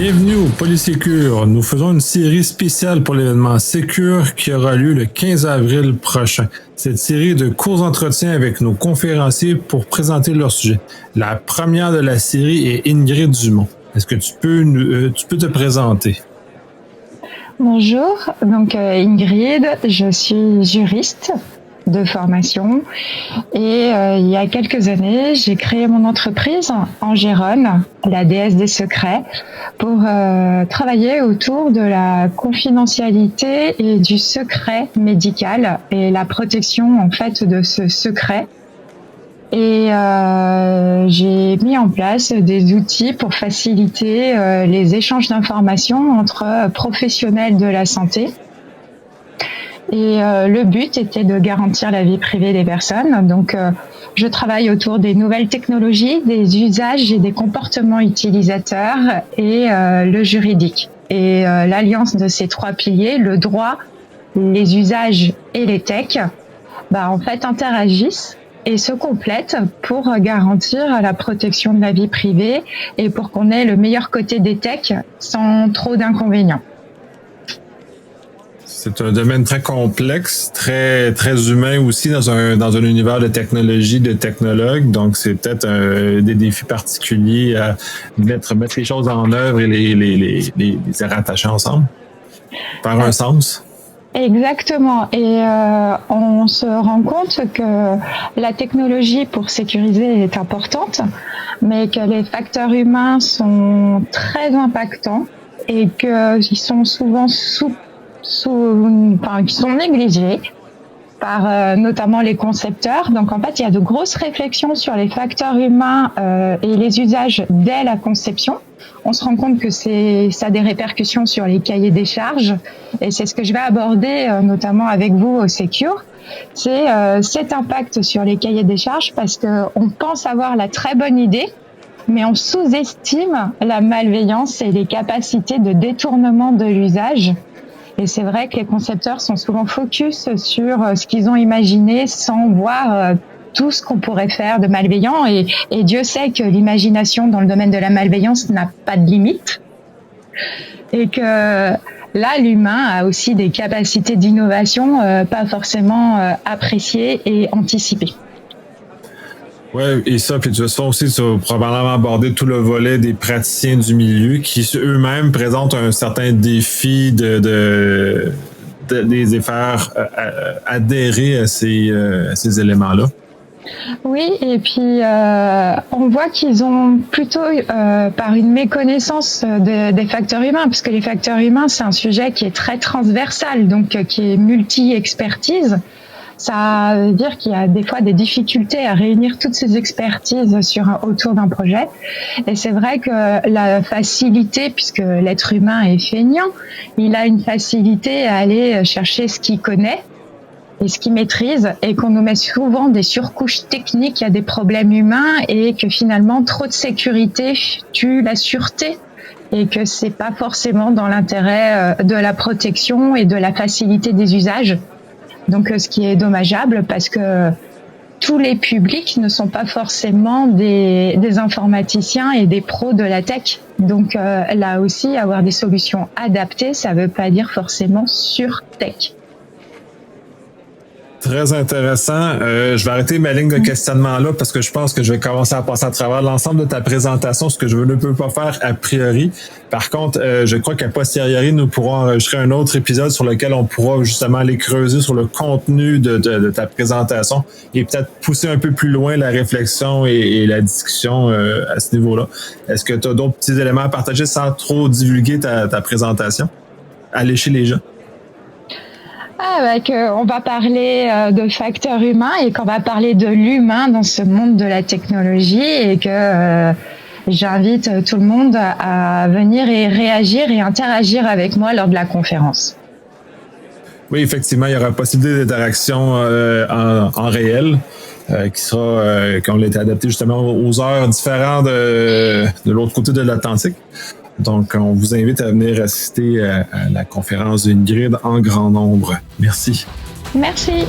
Bienvenue au Polysécure. Nous faisons une série spéciale pour l'événement Sécure qui aura lieu le 15 avril prochain. Cette série de courts entretiens avec nos conférenciers pour présenter leur sujet. La première de la série est Ingrid Dumont. Est-ce que tu peux te présenter? Bonjour, donc Ingrid, je suis juriste de formation et il y a quelques années, j'ai créé mon entreprise en Gérone, la déesse des secrets, pour travailler autour de la confidentialité et du secret médical et la protection en fait de ce secret. Et j'ai mis en place des outils pour faciliter les échanges d'informations entre professionnels de la santé. Et le but était de garantir la vie privée des personnes. Donc, je travaille autour des nouvelles technologies, des usages et des comportements utilisateurs et le juridique. Et l'alliance de ces trois piliers, le droit, les usages et les techs, en fait, interagissent et se complètent pour garantir la protection de la vie privée et pour qu'on ait le meilleur côté des techs sans trop d'inconvénients. C'est un domaine très complexe, très humain aussi dans un univers de technologie, de technologues. Donc, c'est peut-être des défis particuliers à mettre les choses en œuvre et les rattacher ensemble, faire un sens. Exactement. Et on se rend compte que la technologie pour sécuriser est importante, mais que les facteurs humains sont très impactants et qu'ils sont souvent qui sont négligés par notamment les concepteurs. Donc en fait, il y a de grosses réflexions sur les facteurs humains et les usages dès la conception. On se rend compte que ça a des répercussions sur les cahiers des charges et c'est ce que je vais aborder notamment avec vous au Sécure. C'est cet impact sur les cahiers des charges parce que on pense avoir la très bonne idée, mais on sous-estime la malveillance et les capacités de détournement de l'usage. Et c'est vrai que les concepteurs sont souvent focus sur ce qu'ils ont imaginé sans voir tout ce qu'on pourrait faire de malveillant. Et Dieu sait que l'imagination dans le domaine de la malveillance n'a pas de limite. Et que là, l'humain a aussi des capacités d'innovation pas forcément appréciées et anticipées. Ouais, et ça, puis de toute façon aussi, tu vas probablement aborder tout le volet des praticiens du milieu qui eux-mêmes présentent un certain défi de les faire adhérer à ces éléments-là. Oui, et puis on voit qu'ils ont plutôt, par une méconnaissance des facteurs humains, parce que les facteurs humains, c'est un sujet qui est très transversal, donc qui est multi-expertise. Ça veut dire qu'il y a des fois des difficultés à réunir toutes ces expertises autour d'un projet. Et c'est vrai que la facilité, puisque l'être humain est feignant, il a une facilité à aller chercher ce qu'il connaît et ce qu'il maîtrise, et qu'on nous met souvent des surcouches techniques à des problèmes humains, et que finalement trop de sécurité tue la sûreté, et que c'est pas forcément dans l'intérêt de la protection et de la facilité des usages. Donc, ce qui est dommageable, parce que tous les publics ne sont pas forcément des informaticiens et des pros de la tech. Donc, là aussi, avoir des solutions adaptées, ça veut pas dire forcément sur tech. Très intéressant. Je vais arrêter ma ligne de questionnement là parce que je pense que je vais commencer à passer à travers l'ensemble de ta présentation, ce que je ne peux pas faire a priori. Par contre, je crois qu'à posteriori, nous pourrons enregistrer un autre épisode sur lequel on pourra justement aller creuser sur le contenu de ta présentation et peut-être pousser un peu plus loin la réflexion et la discussion à ce niveau-là. Est-ce que tu as d'autres petits éléments à partager sans trop divulguer ta présentation? Allécher les gens. On va parler de facteurs humains et qu'on va parler de l'humain dans ce monde de la technologie, et que j'invite tout le monde à venir et réagir et interagir avec moi lors de la conférence. Oui, effectivement, il y aura possibilité d'interaction en réel qui ont été adaptées justement aux heures différentes de l'autre côté de l'Atlantique. Donc, on vous invite à venir assister à la conférence d'Ingrid en grand nombre. Merci. Merci.